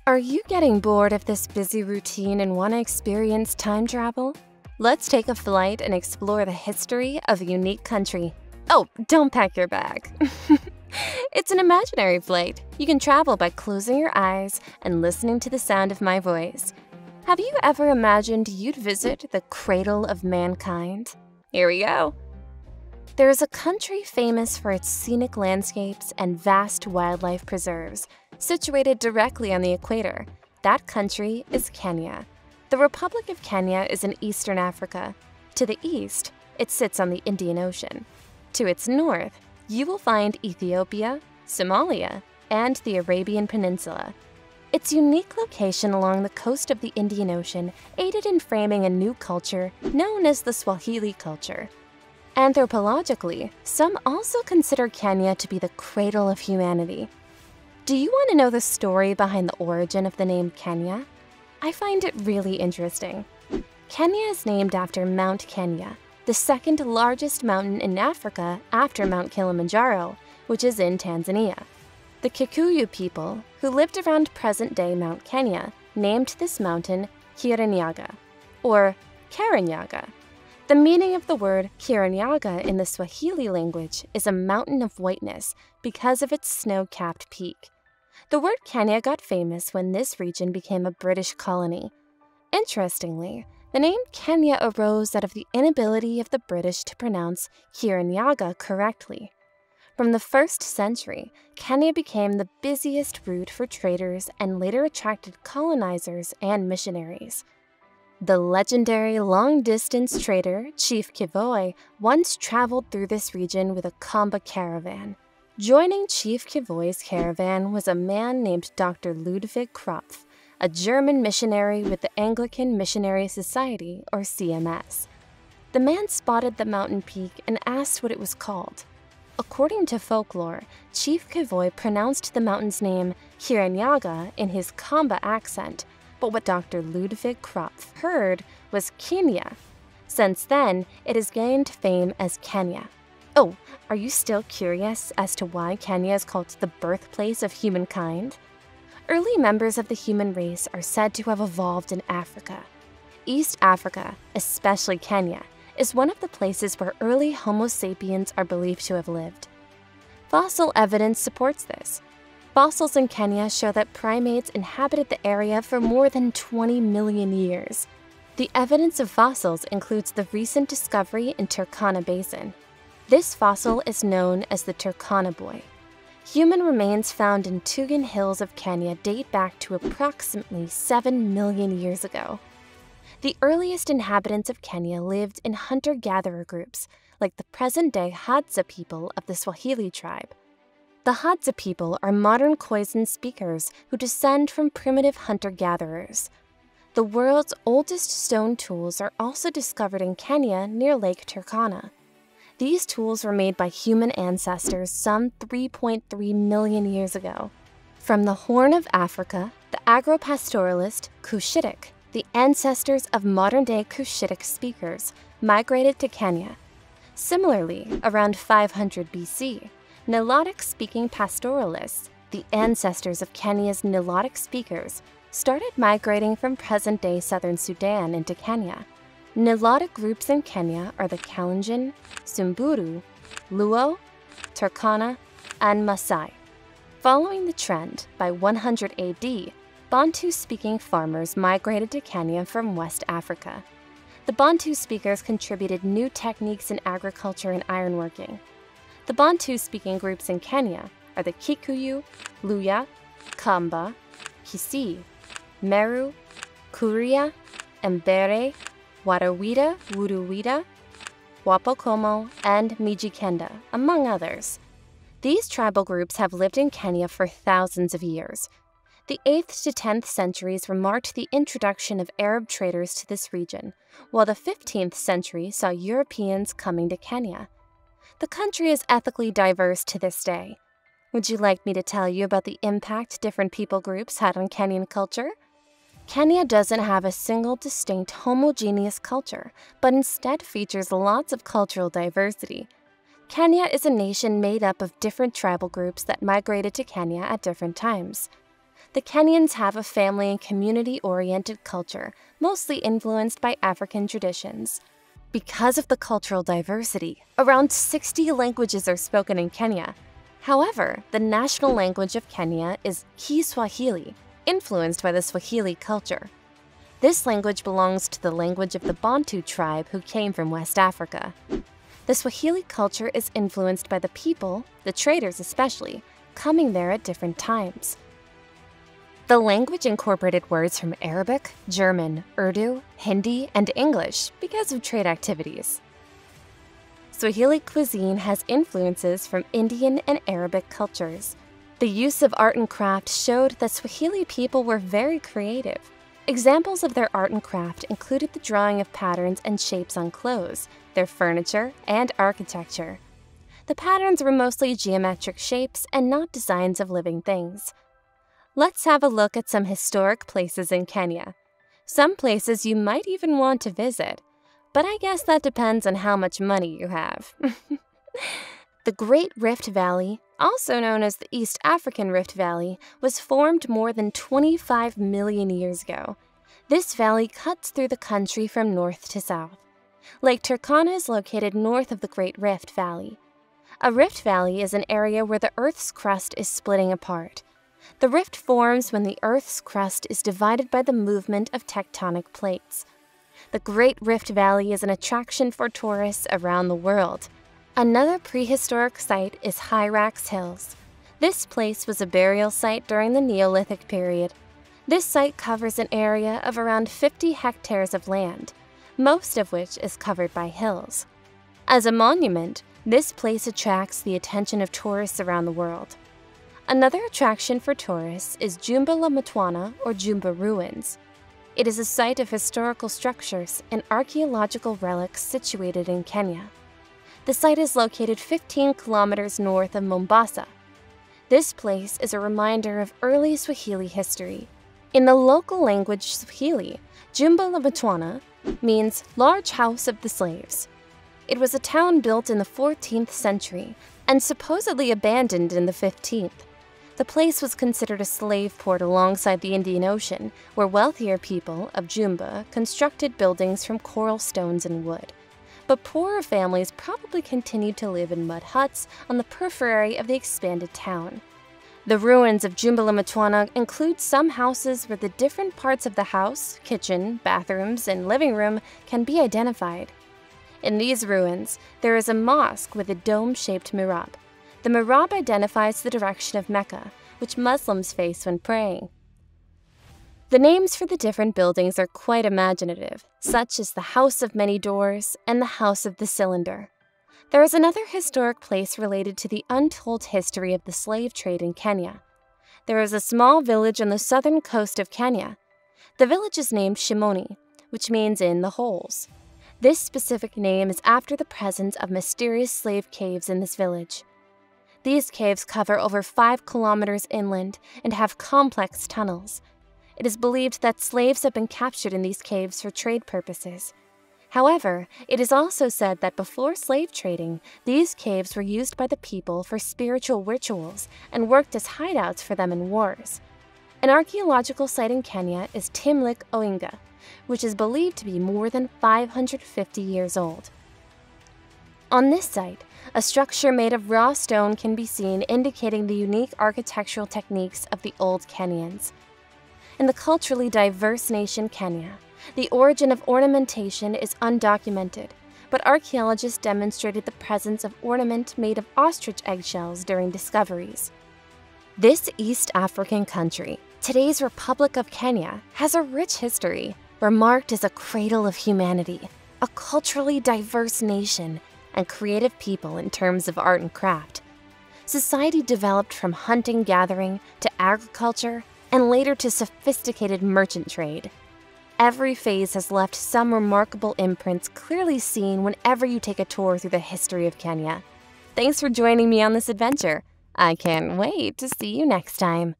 Are you getting bored of this busy routine and want to experience time travel? Let's take a flight and explore the history of a unique country. Oh, don't pack your bag. It's an imaginary flight. You can travel by closing your eyes and listening to the sound of my voice. Have you ever imagined you'd visit the cradle of mankind? Here we go. There is a country famous for its scenic landscapes and vast wildlife preserves, situated directly on the equator. That country is Kenya. The Republic of Kenya is in eastern Africa. To the east, it sits on the Indian Ocean. To its north, you will find Ethiopia, Somalia, and the Arabian Peninsula. Its unique location along the coast of the Indian Ocean aided in framing a new culture known as the Swahili culture. Anthropologically, some also consider Kenya to be the cradle of humanity. Do you want to know the story behind the origin of the name Kenya? I find it really interesting. Kenya is named after Mount Kenya, the second largest mountain in Africa after Mount Kilimanjaro, which is in Tanzania. The Kikuyu people, who lived around present-day Mount Kenya, named this mountain Kirinyaga, or Karanyaga. The meaning of the word Kirinyaga in the Swahili language is a mountain of whiteness because of its snow-capped peak. The word Kenya got famous when this region became a British colony. Interestingly, the name Kenya arose out of the inability of the British to pronounce Kirinyaga correctly. From the 1st century, Kenya became the busiest route for traders and later attracted colonizers and missionaries. The legendary long-distance trader, Chief Kivoi, once traveled through this region with a Kamba caravan. Joining Chief Kivoi's caravan was a man named Dr. Ludwig Krapf, a German missionary with the Anglican Missionary Society, or CMS. The man spotted the mountain peak and asked what it was called. According to folklore, Chief Kivoi pronounced the mountain's name Kirinyaga in his Kamba accent, but what Dr. Ludwig Krapf heard was Kenya. Since then, it has gained fame as Kenya. Oh, are you still curious as to why Kenya is called the birthplace of humankind? Early members of the human race are said to have evolved in Africa. East Africa, especially Kenya, is one of the places where early Homo sapiens are believed to have lived. Fossil evidence supports this. Fossils in Kenya show that primates inhabited the area for more than 20 million years. The evidence of fossils includes the recent discovery in Turkana Basin. This fossil is known as the Turkana boy. Human remains found in Tugan Hills of Kenya date back to approximately 7 million years ago. The earliest inhabitants of Kenya lived in hunter-gatherer groups, like the present-day Hadza people of the Swahili tribe. The Hadza people are modern Khoisan speakers who descend from primitive hunter-gatherers. The world's oldest stone tools are also discovered in Kenya near Lake Turkana. These tools were made by human ancestors some 3.3 million years ago. From the Horn of Africa, the agro-pastoralist Cushitic, the ancestors of modern-day Cushitic speakers, migrated to Kenya. Similarly, around 500 BC, Nilotic-speaking pastoralists, the ancestors of Kenya's Nilotic speakers, started migrating from present-day southern Sudan into Kenya. Nilotic groups in Kenya are the Kalenjin, Samburu, Luo, Turkana, and Maasai. Following the trend, by 100 AD, Bantu-speaking farmers migrated to Kenya from West Africa. The Bantu speakers contributed new techniques in agriculture and ironworking. The Bantu-speaking groups in Kenya are the Kikuyu, Luya, Kamba, Kisii, Meru, Kuria, Mbere, Warawita, Wuruwita, Wapokomo, and Mijikenda, among others. These tribal groups have lived in Kenya for thousands of years. The 8th to 10th centuries marked the introduction of Arab traders to this region, while the 15th century saw Europeans coming to Kenya. The country is ethically diverse to this day. Would you like me to tell you about the impact different people groups had on Kenyan culture? Kenya doesn't have a single distinct homogeneous culture, but instead features lots of cultural diversity. Kenya is a nation made up of different tribal groups that migrated to Kenya at different times. The Kenyans have a family and community-oriented culture, mostly influenced by African traditions. Because of the cultural diversity, around 60 languages are spoken in Kenya. However, the national language of Kenya is Kiswahili, influenced by the Swahili culture. This language belongs to the language of the Bantu tribe who came from West Africa. The Swahili culture is influenced by the people, the traders especially, coming there at different times. The language incorporated words from Arabic, German, Urdu, Hindi, and English because of trade activities. Swahili cuisine has influences from Indian and Arabic cultures. The use of art and craft showed that Swahili people were very creative. Examples of their art and craft included the drawing of patterns and shapes on clothes, their furniture, and architecture. The patterns were mostly geometric shapes and not designs of living things. Let's have a look at some historic places in Kenya. Some places you might even want to visit, but I guess that depends on how much money you have. The Great Rift Valley, also known as the East African Rift Valley, was formed more than 25 million years ago. This valley cuts through the country from north to south. Lake Turkana is located north of the Great Rift Valley. A rift valley is an area where the Earth's crust is splitting apart. The rift forms when the Earth's crust is divided by the movement of tectonic plates. The Great Rift Valley is an attraction for tourists around the world. Another prehistoric site is Hyrax Hills. This place was a burial site during the Neolithic period. This site covers an area of around 50 hectares of land, most of which is covered by hills. As a monument, this place attracts the attention of tourists around the world. Another attraction for tourists is Jumba la Mtwana, or Jumba Ruins. It is a site of historical structures and archaeological relics situated in Kenya. The site is located 15 kilometers north of Mombasa. This place is a reminder of early Swahili history. In the local language Swahili, Jumba la Mtwana means large house of the slaves. It was a town built in the 14th century and supposedly abandoned in the 15th. The place was considered a slave port alongside the Indian Ocean, where wealthier people of Jumba constructed buildings from coral stones and wood. But poorer families probably continued to live in mud huts on the periphery of the expanded town. The ruins of Jumba la Mtwana include some houses where the different parts of the house, kitchen, bathrooms, and living room can be identified. In these ruins, there is a mosque with a dome-shaped mihrab. The mihrab identifies the direction of Mecca, which Muslims face when praying. The names for the different buildings are quite imaginative, such as the House of Many Doors and the House of the Cylinder. There is another historic place related to the untold history of the slave trade in Kenya. There is a small village on the southern coast of Kenya. The village is named Shimoni, which means in the holes. This specific name is after the presence of mysterious slave caves in this village. These caves cover over 5 kilometers inland and have complex tunnels. It is believed that slaves have been captured in these caves for trade purposes. However, it is also said that before slave trading, these caves were used by the people for spiritual rituals and worked as hideouts for them in wars. An archaeological site in Kenya is Timlik Oinga, which is believed to be more than 550 years old. On this site, a structure made of raw stone can be seen, indicating the unique architectural techniques of the old Kenyans. In the culturally diverse nation Kenya, the origin of ornamentation is undocumented, but archaeologists demonstrated the presence of ornament made of ostrich eggshells during discoveries. This East African country, today's Republic of Kenya, has a rich history, remarked as a cradle of humanity, a culturally diverse nation, and creative people in terms of art and craft. Society developed from hunting-gathering to agriculture and later to sophisticated merchant trade. Every phase has left some remarkable imprints clearly seen whenever you take a tour through the history of Kenya. Thanks for joining me on this adventure. I can't wait to see you next time.